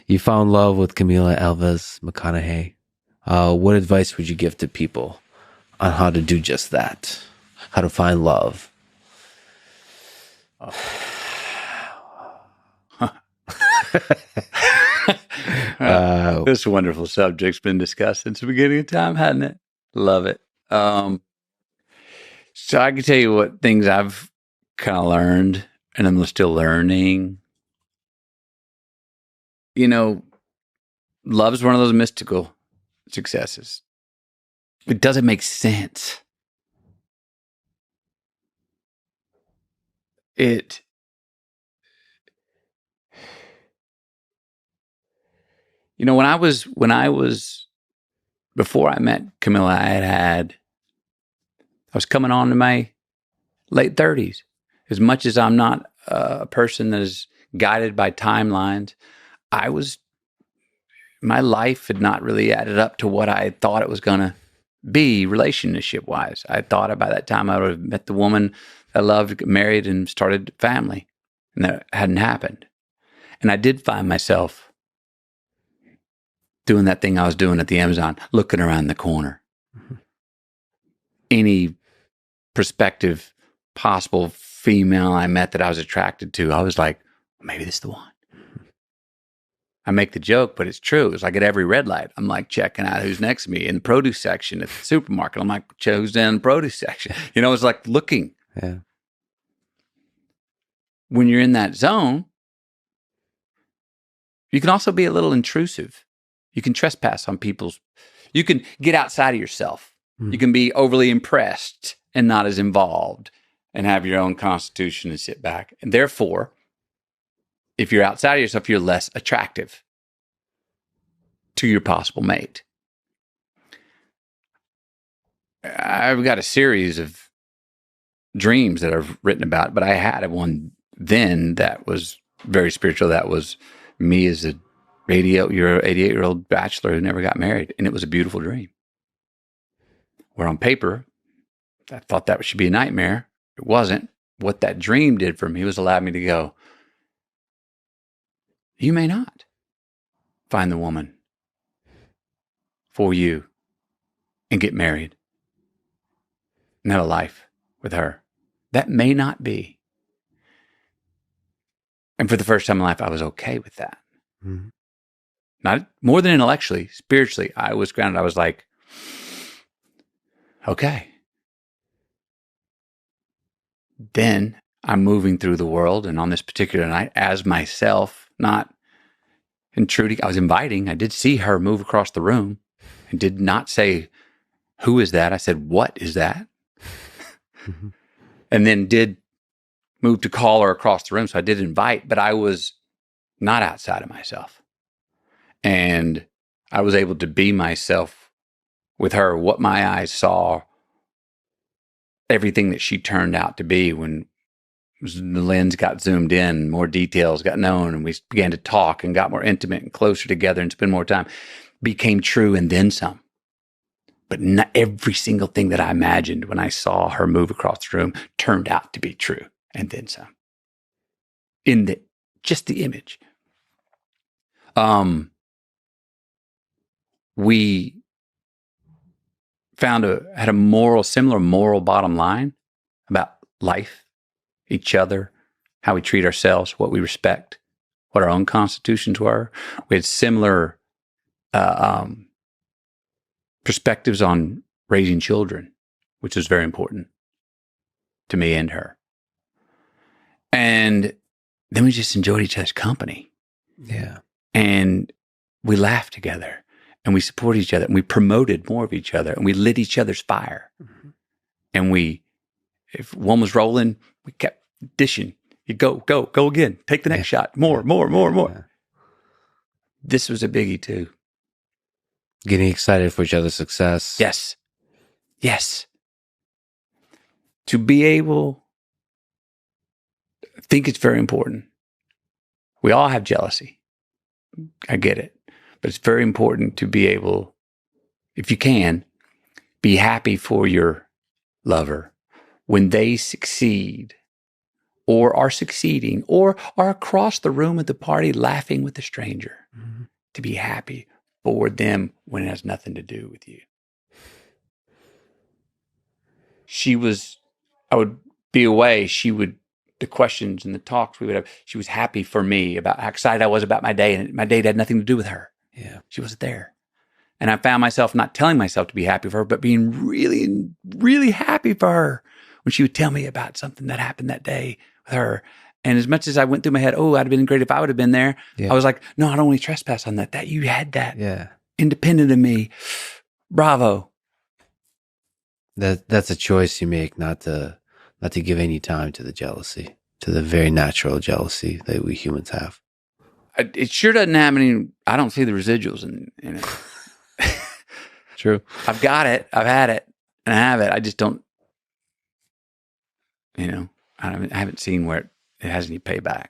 You found love with Camila Elvis McConaughey. What advice would you give to people on how to do just that? How to find love? This wonderful subject's been discussed since the beginning of time, hasn't it? Love it. So I can tell you what things I've kind of learned, and I'm still learning. You know, love is one of those mystical successes. It doesn't make sense. When I was before I met Camilla, I was coming on to my late 30s. As much as I'm not a person that is guided by timelines, my life had not really added up to what I thought it was going to be relationship-wise. I thought by that time I would have met the woman I loved, married, and started a family. And that hadn't happened. And I did find myself doing that thing I was doing at the Amazon, looking around the corner. Mm-hmm. Any prospective possible female I met that I was attracted to, I was like, maybe this is the one. I make the joke, but it's true. It's like at every red light, I'm like checking out who's next to me in the produce section at the supermarket. I'm like, who's in the produce section? It's like looking. Yeah. When you're in that zone, you can also be a little intrusive. You can trespass on you can get outside of yourself. Mm. You can be overly impressed and not as involved and have your own constitution and sit back. And therefore, if you're outside of yourself, you're less attractive to your possible mate. I've got a series of dreams that I've written about, but I had one then that was very spiritual. That was me as a 88-year-old bachelor who never got married. And it was a beautiful dream. Where on paper, I thought that should be a nightmare. It wasn't. What that dream did for me was allow me to go, you may not find the woman for you and get married and have a life with her. That may not be. And for the first time in life, I was okay with that. Mm-hmm. Not more than intellectually, spiritually, I was grounded. I was like, okay. Then I'm moving through the world, and on this particular night, as myself, not intruding, I was inviting. I did see her move across the room and did not say, who is that? I said, what is that? Mm-hmm. And then did move to call her across the room. So I did invite, but I was not outside of myself. And I was able to be myself with her, what my eyes saw, everything that she turned out to be when the lens got zoomed in, more details got known, and we began to talk and got more intimate and closer together and spend more time, became true and then some. But not every single thing that I imagined when I saw her move across the room turned out to be true and then some. In just the image. We had a similar moral bottom line about life, each other, how we treat ourselves, what we respect, what our own constitutions were. We had similar perspectives on raising children, which was very important to me and her. And then we just enjoyed each other's company. Yeah. And we laughed together. And we supported each other, and we promoted more of each other, and we lit each other's fire. Mm-hmm. And if one was rolling, we kept dishing. You'd go again. Take the next shot. More. Yeah. This was a biggie too. Getting excited for each other's success. Yes. To be able, I think it's very important. We all have jealousy. I get it. But it's very important to be able, if you can, be happy for your lover when they succeed or are succeeding or are across the room at the party laughing with a stranger. Mm-hmm. to be happy for them when it has nothing to do with you. I would be away. The questions and the talks we would have, she was happy for me about how excited I was about my day, and my day had nothing to do with her. Yeah. She wasn't there. And I found myself not telling myself to be happy for her, but being really, really happy for her when she would tell me about something that happened that day with her. And as much as I went through my head, oh, I'd have been great if I would have been there. Yeah. I was like, no, I don't want to trespass on that. That you had that. Yeah. Independent of me. Bravo. That's a choice you make, not to give any time to the jealousy, to the very natural jealousy that we humans have. It sure doesn't have any. I don't see the residuals in it. True. I've got it. I've had it. And I have it. I just don't, I haven't seen where it has any payback.